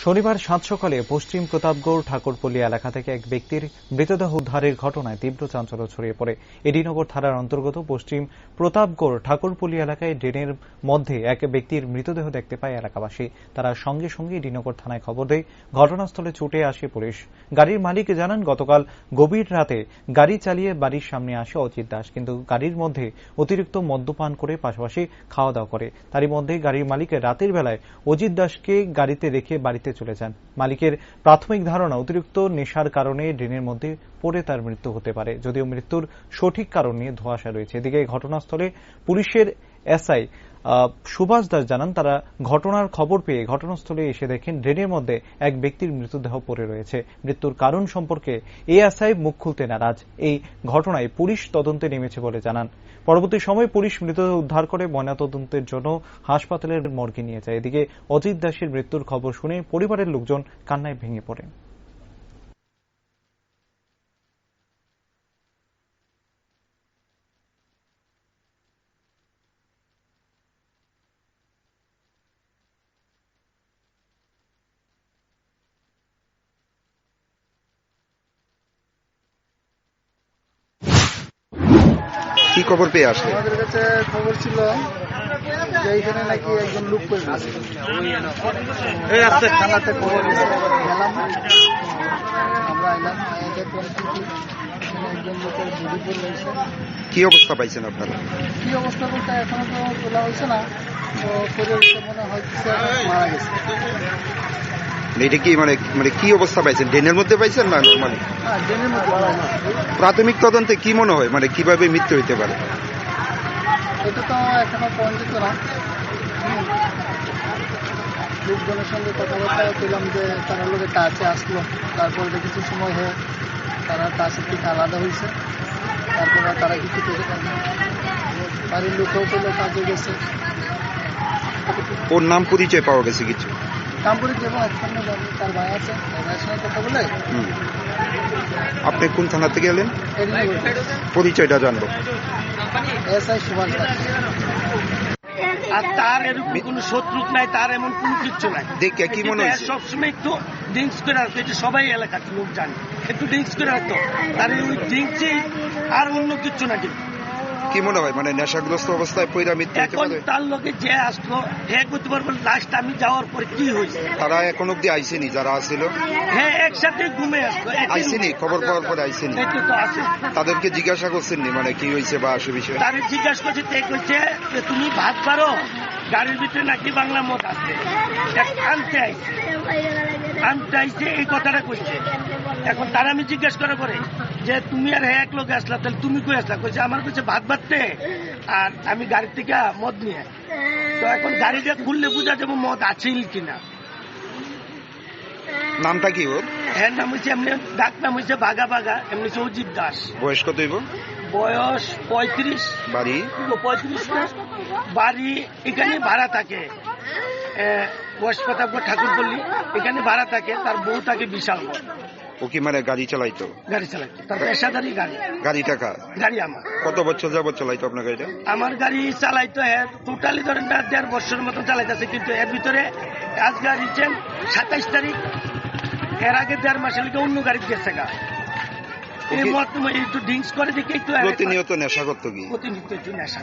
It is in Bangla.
শনিবার সাত সকালে পশ্চিম প্রতাপগড় ঠাকুরপল্লী এলাকা থেকে এক ব্যক্তির মৃতদেহ উদ্ধারের ঘটনায় তীব্র চাঞ্চল্য ছড়িয়ে পড়ে। এডিনগর থানার অন্তর্গত পশ্চিম প্রতাপগড় ঠাকুরপল্লী এলাকায় ড্রেনের মধ্যে এক ব্যক্তির মৃতদেহ দেখতে পায় এলাকাবাসী। তারা সঙ্গে সঙ্গে এডিনগর থানায় খবর দেয়। ঘটনাস্থলে ছুটে আসে পুলিশ। গাড়ির মালিক জানান, গতকাল গভীর রাতে গাড়ি চালিয়ে বাড়ির সামনে আসে অজিত দাস, কিন্তু গাড়ির মধ্যে অতিরিক্ত মদ্যপান করে পাশাপাশি খাওয়া দাওয়া করে। তারই মধ্যে গাড়ির মালিক রাতের বেলায় অজিত দাসকে গাড়িতে রেখে বাড়িতে চলে যান। মালিকের প্রাথমিক ধারণা, অতিরিক্ত নেশার কারণে ড্রেনের মধ্যে পড়ে তার মৃত্যু হতে পারে, যদিও মৃত্যুর সঠিক কারণ নিয়ে ধোঁয়াশা রয়েছে। এদিকে ঘটনাস্থলে পুলিশের এসআই সুভাষ দাস জানান, তারা ঘটনার খবর পেয়ে ঘটনাস্থলে এসে দেখেন ড্রেনের মধ্যে এক ব্যক্তির মৃতদেহ পড়ে রয়েছে। মৃত্যুর কারণ সম্পর্কে এএসআই মুখ খুলতে নারাজ। এই ঘটনায় পুলিশ তদন্তে নেমেছে বলে জানান। পরবর্তী সময়ে পুলিশ মৃতদেহ উদ্ধার করে ময়নাতদন্তের জন্য হাসপাতালের মর্গে নিয়ে যায়। এদিকে অজিত দাসের মৃত্যুর খবর শুনে পরিবারের লোকজন কান্নায় ভেঙে পড়েন। কি খবর পেয়ে আসলে? আমাদের কাছে খবর ছিল যে এখানে নাকি একজন লোক করে গেছে। থানাতে খবর গেলাম, আমরা এলাম, দেখলাম এখানে একজন লোকের বডি পড়ে রয়েছে। কি অবস্থা পাইছেন আপনারা? কি অবস্থা বলতে এখনো তো তোলা হয়েছে না, তো পরে মনে হচ্ছে মারা গেছে। এটা কি মানে কি অবস্থা পাইছেন? ড্রেনের মধ্যে পাইছেন না নরমালি? হ্যাঁ, ড্রেনের মধ্যে মারা গেছে। প্রাথমিক তদন্তে কি মনে হয়, মানে কিভাবে মৃত্যু হইতে পারে? এটা তো এখনো পৌঁছিত না। লোকজনের সঙ্গে কথাবার্তা পেলাম যে তারা লোকের কাছে আসলো, তারপরে কিছু সময় হয়ে তারা কাছের থেকে আলাদা হয়েছে। তারপরে তারা কিছু পেতে পারে, বাড়ির লোকও পেলে কাজে গেছে। ওর নাম পরিচয় পাওয়া গেছে কিছু? কাম করে যাবো একসঙ্গে যাবো, তার ভাই আছে, ভাইয়ের সঙ্গে কথা বলে। আপনি কোন থানা থেকে এলেন? পরিচয়টা জানবো। এসআই সুভাষ দাস। আর তার এরকম কোন শত্রু নাই, তার এমন কোন কিছু নাই। দেখে কি মনে হচ্ছে? সবসময় একটু ড্রিঙ্কস করে রাখতো, এটা সবাই এলাকার লোক জানে, একটু ড্রিঙ্কস করে রাখতো। তার ওই ড্রিঙ্কসই, আর অন্য কিছু না। কিন্তু কি মনে হয়, মানে নেশাগ্রস্ত অবস্থায় পয়রা মৃত্যু হতে এখন পারে? তার লোকে যে আসলো, হ্যাঁ করতে পারবো লাস্ট আমি যাওয়ার পরে কি হয়েছে। তারা এখন অব্দি আইসেনি যারা আসছিল? হ্যাঁ, একসাথে ঘুমে আসলো। আইসেনি, খবর পাওয়ার পরে আইসেনি? একটু তো আছে। তাদেরকে জিজ্ঞাসা করছেননি মানে কি হয়েছে বা আসে বিষয়ে? তারে জিজ্ঞাসা করছে, তে কইছে যে তুমি ভাত পারো, গাড়ির ভিতরে নাকি বাংলা মদ আছে, আনতে আইছে, এই কথাটা কইছে। এখন তারা আমি জিজ্ঞাসা করার পরে যে তুমি আর এক লোক আসলা, তাহলে তুমি কই আসলা? কইছে আমার কাছে ভাত বাড়তে, আর আমি গাড়ি থেকে মদ নিয়ে। তো এখন গাড়িটা খুললে বোঝা যাবো মদ আছে কিনা। নামটা কি ওর? এর নাম হচ্ছে, এমনি ডাক নাম হচ্ছে বাঘা বাঘা, এমনি হচ্ছে অজিত দাস। বয়স কত হইব? বয়স 35। বাড়ি? 35 না, বাড়ি এখানে ভাড়া থাকে, ওয়েস্ট প্রতাপগড় ঠাকুরপল্লী, এখানে ভাড়া থাকে। তার বউ থাকে বিশাল। ও কি মানে গাড়ি চালাইতো? গাড়ি চালাইতো, তার পেশাদারি গাড়ি। গাড়িটা কার? গাড়ি আমার। কত বছর যাবত চালাইতো আপনার গাড়িটা? আমার গাড়ি চালাইতো টোটালি ধরেন 1.5 বছরের মতো চালাইতেছে, কিন্তু এর ভিতরে আজকে রিসেন্ট 27 তারিখ, এর আগে 1.5 মাসের লিগে অন্য গাড়ি গেছে গা। এই মত একটু ড্রিঙ্কস করে দেখে একটু প্রতিনিয়ত নেশা করতো কি? প্রতিনিয়ত একটু নেশা।